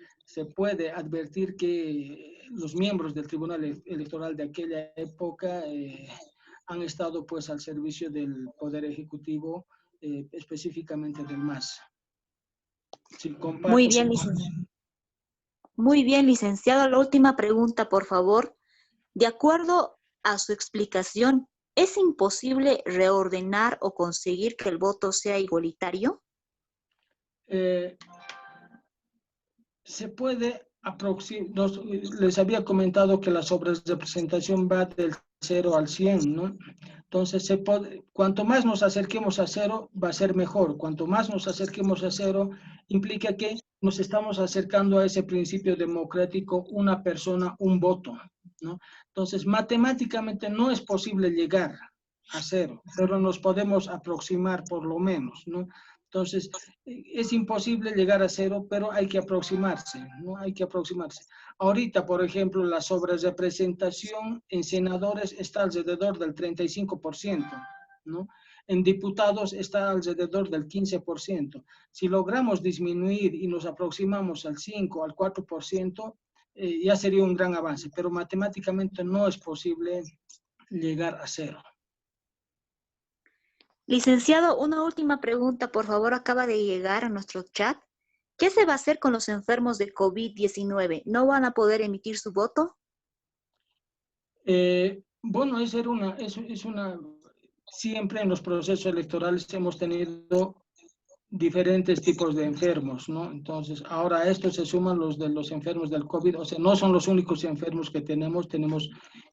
advertir que los miembros del Tribunal Electoral de aquella época han estado pues al servicio del Poder Ejecutivo, específicamente del MAS. Sí, Muy comparto. bien, licenciado. Muy bien, licenciado. La última pregunta, por favor. De acuerdo a su explicación, ¿es imposible reordenar o conseguir que el voto sea igualitario? Se puede aproximar, les había comentado que la sobrerepresentación va del 0 al 100, ¿no? Entonces, cuanto más nos acerquemos a 0, va a ser mejor. Cuanto más nos acerquemos a 0, implica que nos estamos acercando a ese principio democrático, una persona, un voto, ¿no? Entonces, matemáticamente no es posible llegar a 0, pero nos podemos aproximar por lo menos, ¿no? Entonces, es imposible llegar a 0, pero hay que aproximarse, ¿no? Hay que aproximarse. Ahorita, por ejemplo, la sobrerepresentación en senadores está alrededor del 35%, ¿no? En diputados está alrededor del 15%. Si logramos disminuir y nos aproximamos al 5, al 4%, ya sería un gran avance, pero matemáticamente no es posible llegar a 0. Licenciado, una última pregunta, por favor, acaba de llegar a nuestro chat. ¿Qué se va a hacer con los enfermos de COVID-19? ¿No van a poder emitir su voto? Bueno, siempre en los procesos electorales hemos tenido diferentes tipos de enfermos, ¿no? Entonces, ahora a esto se suman los de los enfermos del COVID, o sea, no son los únicos enfermos que tenemos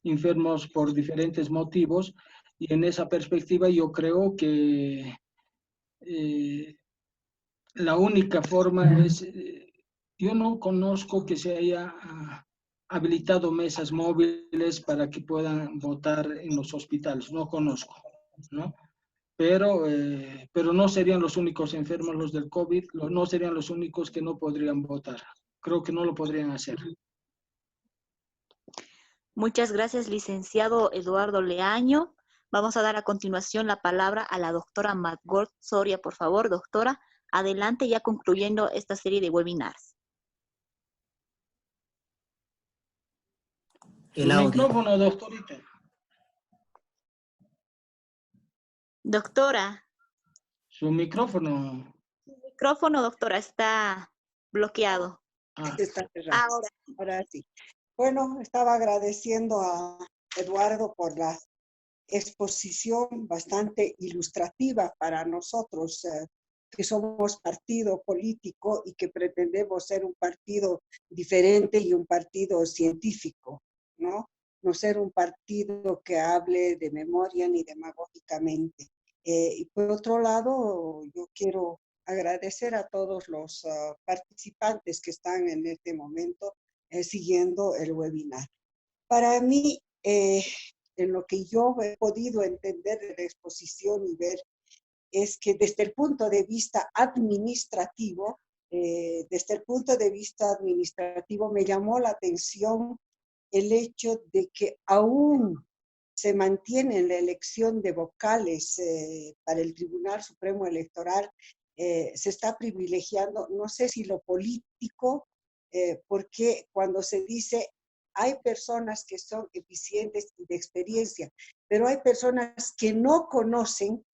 enfermos por diferentes motivos, y en esa perspectiva yo creo que la única forma es, yo no conozco que se haya habilitado mesas móviles para que puedan votar en los hospitales, no conozco, ¿no? Pero no serían los únicos enfermos los del COVID, no serían los únicos que no podrían votar. Creo que no lo podrían hacer. Muchas gracias, licenciado Eduardo Leaño. Vamos a dar a continuación la palabra a la doctora Margot Soria. Por favor, doctora, adelante ya concluyendo esta serie de webinars. El micrófono, doctorita. Doctora. Su micrófono. Su micrófono, doctora, está bloqueado. Está cerrado. Ahora sí. Bueno, estaba agradeciendo a Eduardo por la exposición bastante ilustrativa para nosotros, que somos partido político y que pretendemos ser un partido diferente y un partido científico, ¿no? No ser un partido que hable de memoria ni demagógicamente. Y por otro lado, yo quiero agradecer a todos los participantes que están en este momento siguiendo el webinar. Para mí, en lo que yo he podido entender de la exposición y ver, es que desde el punto de vista administrativo, me llamó la atención el hecho de que aún se mantiene en la elección de vocales para el Tribunal Supremo Electoral, se está privilegiando, no sé si lo político, porque cuando se dice hay personas que son eficientes y de experiencia, pero hay personas que no conocen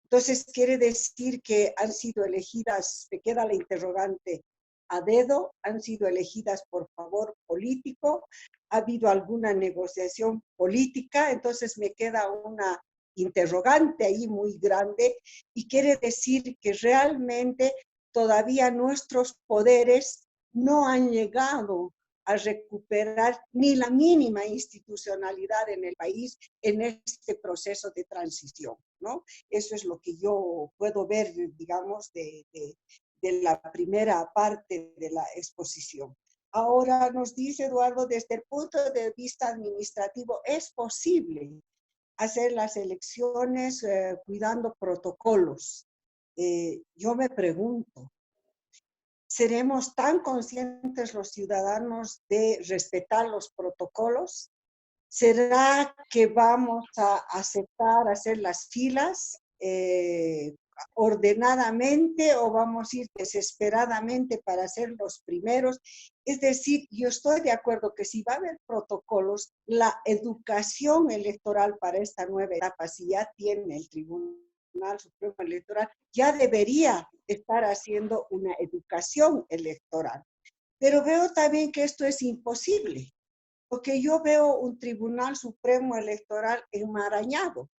Entonces, quiere decir que han sido elegidas, me queda la interrogante, a dedo, han sido elegidas por favor político, ha habido alguna negociación política, entonces me queda una interrogante ahí muy grande y quiere decir que realmente todavía nuestros poderes no han llegado a recuperar ni la mínima institucionalidad en el país en este proceso de transición, ¿no? Eso es lo que yo puedo ver, digamos, de la primera parte de la exposición. Ahora nos dice Eduardo, desde el punto de vista administrativo, ¿es posible hacer las elecciones cuidando protocolos? Yo me pregunto, ¿seremos tan conscientes los ciudadanos de respetar los protocolos? ¿Será que vamos a aceptar hacer las filas ordenadamente o vamos a ir desesperadamente para ser los primeros? Es decir, yo estoy de acuerdo que si va a haber protocolos, la educación electoral para esta nueva etapa, si ya tiene el Tribunal Supremo Electoral, ya debería estar haciendo una educación electoral. Pero veo también que esto es imposible, porque yo veo un Tribunal Supremo Electoral enmarañado.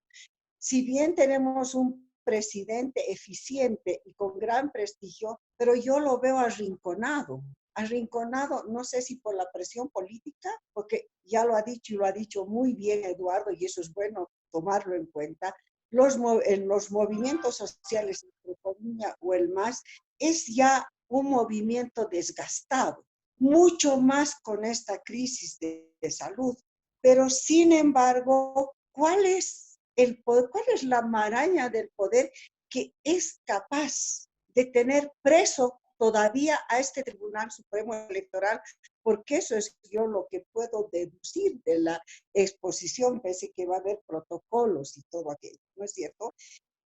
Si bien tenemos un presidente eficiente y con gran prestigio, pero yo lo veo arrinconado. Arrinconado, no sé si por la presión política, porque ya lo ha dicho y lo ha dicho muy bien Eduardo, y eso es bueno tomarlo en cuenta. Los movimientos sociales, entre comillas, o el MAS, es ya un movimiento desgastado, mucho más con esta crisis de salud. Pero sin embargo, ¿cuál es el poder, cuál es la maraña del poder que es capaz de tener preso todavía a este Tribunal Supremo Electoral? Porque eso es yo lo que puedo deducir de la exposición, pese que va a haber protocolos y todo aquello, ¿no es cierto?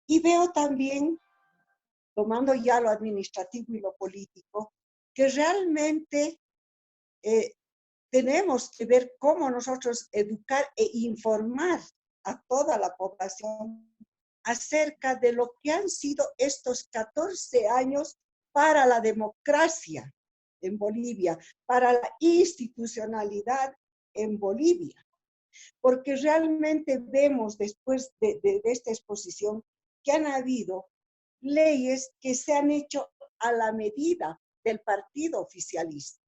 Y veo también, tomando ya lo administrativo y lo político, que realmente tenemos que ver cómo nosotros educar e informar a toda la población acerca de lo que han sido estos 14 años para la democracia en Bolivia, para la institucionalidad en Bolivia. Porque realmente vemos después de esta exposición que han habido leyes que se han hecho a la medida del partido oficialista.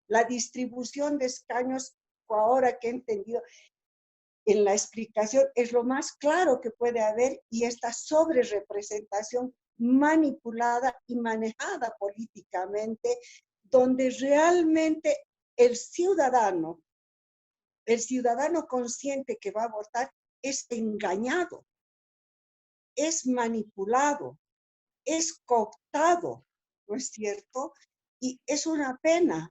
La distribución de escaños, ahora que he entendido en la explicación, es lo más claro que puede haber, y esta sobrerepresentación manipulada y manejada políticamente, donde realmente el ciudadano consciente que va a votar es engañado, es manipulado, es cooptado, ¿no es cierto? Y es una pena.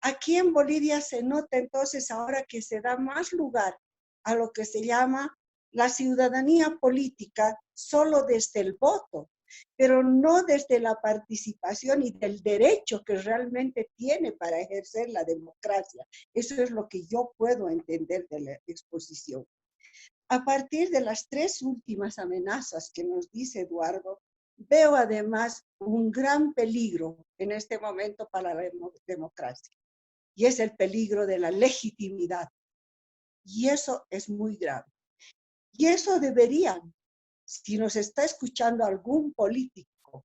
Aquí en Bolivia se nota entonces ahora que se da más lugar a lo que se llama la ciudadanía política solo desde el voto, pero no desde la participación y del derecho que realmente tiene para ejercer la democracia. Eso es lo que yo puedo entender de la exposición. A partir de las tres últimas amenazas que nos dice Eduardo, veo además un gran peligro en este momento para la democracia. Y es el peligro de la legitimidad. Y eso es muy grave. Y eso deberían, si nos está escuchando algún político,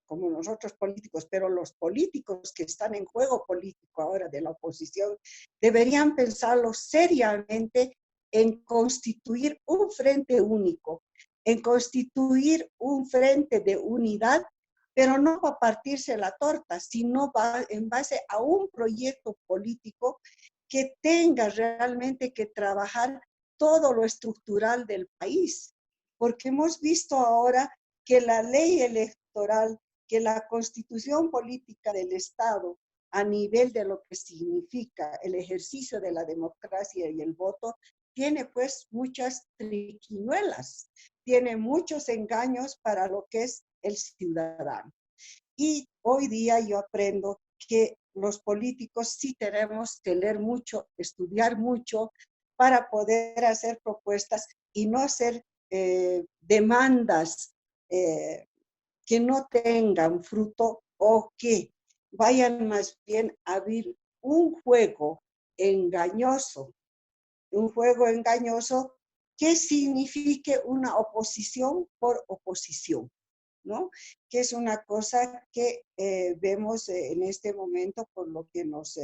como nosotros políticos, pero los políticos que están en juego político ahora de la oposición, deberían pensarlo seriamente en constituir un frente único, en constituir un frente de unidad, pero no para partirse la torta, sino en base a un proyecto político que tenga realmente que trabajar todo lo estructural del país. Porque hemos visto ahora que la ley electoral, que la constitución política del Estado, a nivel de lo que significa el ejercicio de la democracia y el voto, tiene pues muchas triquiñuelas, tiene muchos engaños para lo que es el ciudadano. Y hoy día yo aprendo que los políticos sí tenemos que leer mucho, estudiar mucho para poder hacer propuestas y no ser demandas que no tengan fruto o que vayan más bien a abrir un juego engañoso que signifique una oposición por oposición, ¿no? Que es una cosa que vemos en este momento por lo que nos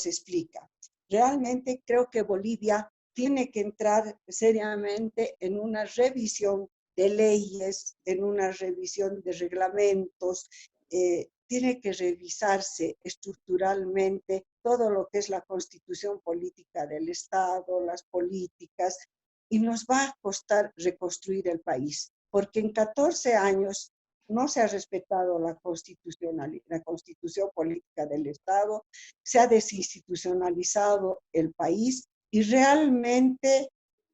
explica. Realmente creo que Bolivia tiene que entrar seriamente en una revisión de leyes, en una revisión de reglamentos, tiene que revisarse estructuralmente todo lo que es la constitución política del Estado, las políticas, y nos va a costar reconstruir el país, porque en 14 años no se ha respetado la constitución política del Estado, se ha desinstitucionalizado el país y realmente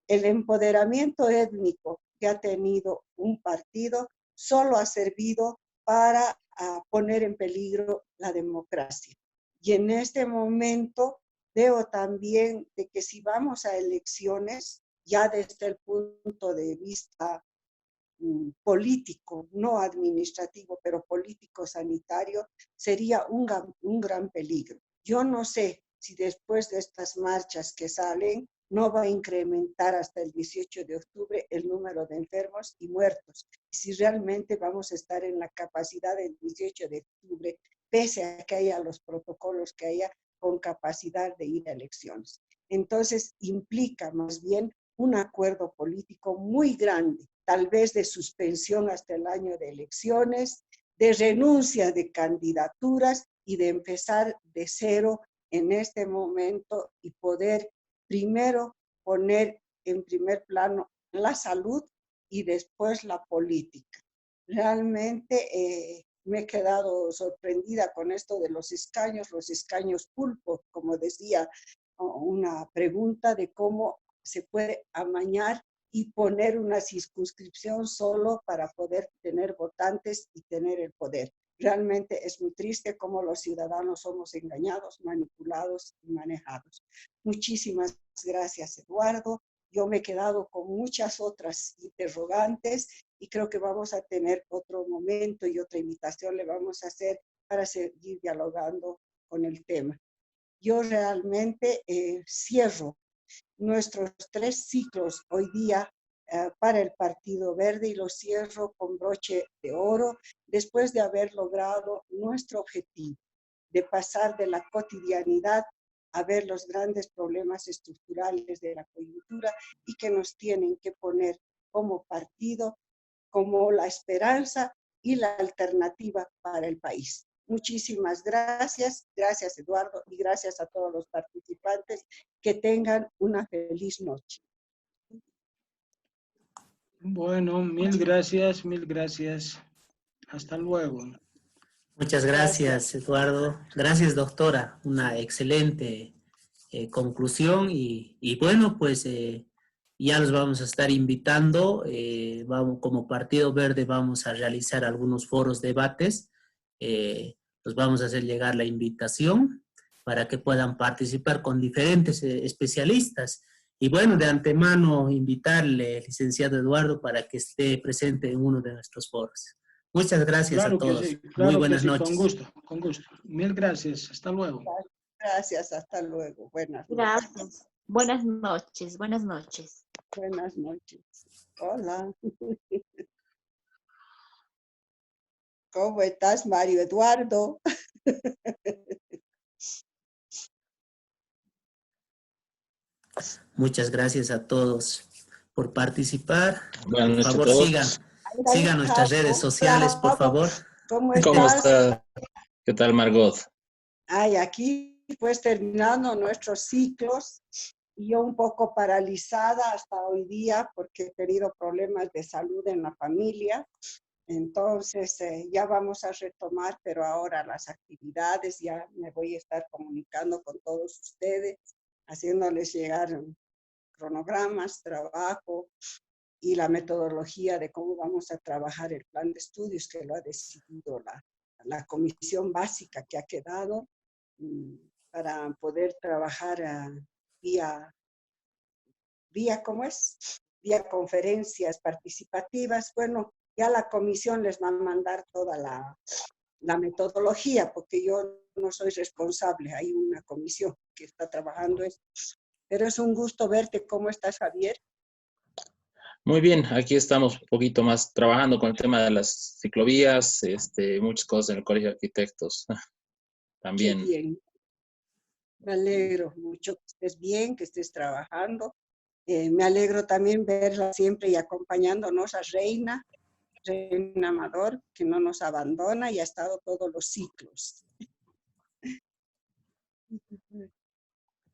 el empoderamiento étnico que ha tenido un partido solo ha servido para poner en peligro la democracia. Y en este momento veo también de que si vamos a elecciones, ya desde el punto de vista político, no administrativo, pero político sanitario, sería un gran peligro. Yo no sé si después de estas marchas que salen, no va a incrementar hasta el 18 de octubre el número de enfermos y muertos. Y si realmente vamos a estar en la capacidad del 18 de octubre, pese a que haya los protocolos que haya, con capacidad de ir a elecciones. Entonces, implica más bien un acuerdo político muy grande, tal vez de suspensión hasta el año de elecciones, de renuncia de candidaturas y de empezar de cero en este momento y poder primero poner en primer plano la salud y después la política. Realmente me he quedado sorprendida con esto de los escaños pulpo, como decía una pregunta de cómo se puede amañar y poner una circunscripción solo para poder tener votantes y tener el poder. Realmente es muy triste cómo los ciudadanos somos engañados, manipulados y manejados. Muchísimas gracias, Eduardo. Yo me he quedado con muchas otras interrogantes y creo que vamos a tener otro momento y otra invitación le vamos a hacer para seguir dialogando con el tema. Yo realmente cierro nuestros 3 ciclos hoy día para el Partido Verde y los cierro con broche de oro después de haber logrado nuestro objetivo de pasar de la cotidianidad a ver los grandes problemas estructurales de la coyuntura y que nos tienen que poner como partido, como la esperanza y la alternativa para el país. Muchísimas gracias, gracias Eduardo y gracias a todos los participantes. Que tengan una feliz noche. Bueno, mil gracias, mil gracias. Hasta luego. Muchas gracias, Eduardo. Gracias, doctora. Una excelente conclusión y bueno, pues ya los vamos a estar invitando. Como Partido Verde vamos a realizar algunos foros, debates. Los vamos a hacer llegar la invitación para que puedan participar con diferentes especialistas. Y bueno, de antemano invitarle, licenciado Eduardo, para que esté presente en uno de nuestros foros. Muchas gracias a todos. Sí, claro, muy buenas noches. Con gusto, con gusto. Mil gracias. Hasta luego. Gracias, hasta luego. Buenas noches. Gracias. Buenas noches, buenas noches. Buenas noches. Hola. ¿Cómo estás, Mario Eduardo? Muchas gracias a todos por participar. Buenas noches por favor, sigan nuestras redes sociales, por favor. ¿Cómo estás? ¿Cómo está? ¿Qué tal, Margot? Ay, aquí pues terminando nuestros ciclos y yo un poco paralizada hasta hoy día porque he tenido problemas de salud en la familia. Entonces ya vamos a retomar, pero ahora las actividades, ya me voy a estar comunicando con todos ustedes, haciéndoles llegar cronogramas, trabajo y la metodología de cómo vamos a trabajar el plan de estudios que lo ha decidido la comisión básica que ha quedado para poder trabajar vía, ¿cómo es? vía conferencias participativas. Bueno, ya la comisión les va a mandar toda la metodología, porque yo no soy responsable, hay una comisión que está trabajando esto. Pero es un gusto verte. ¿Cómo estás, Javier? Muy bien, aquí estamos un poquito más trabajando con el tema de las ciclovías, muchas cosas en el Colegio de Arquitectos también. Qué bien. Me alegro mucho que estés bien, que estés trabajando. Me alegro también verla siempre y acompañándonos a Reina Amador, que no nos abandona y ha estado todos los ciclos.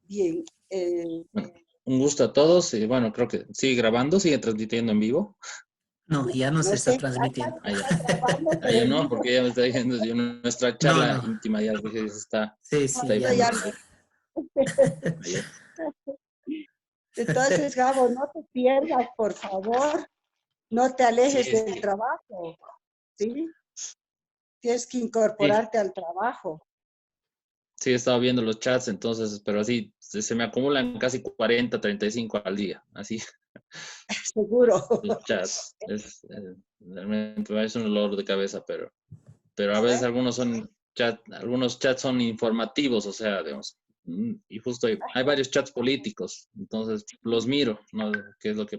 Bien. Bueno, un gusto a todos y bueno, creo que sigue grabando, sigue transmitiendo en vivo. No, ya no No se está sé, transmitiendo. Ya no, porque ya me está diciendo, nuestra charla No, no. íntima ya está. Sí, está sí, ya ahí. no. Ayer. Entonces, Gabo, no te pierdas, por favor. No te alejes Sí, del trabajo, ¿sí? Tienes que sí, incorporarte al trabajo. sí, he estado viendo los chats, entonces, pero así se me acumulan casi 40, 35 al día, así. Seguro. Los chats, realmente es un dolor de cabeza, pero a veces algunos chats son informativos, o sea, digamos, y justo hay varios chats políticos, entonces los miro, ¿no? ¿Qué es lo que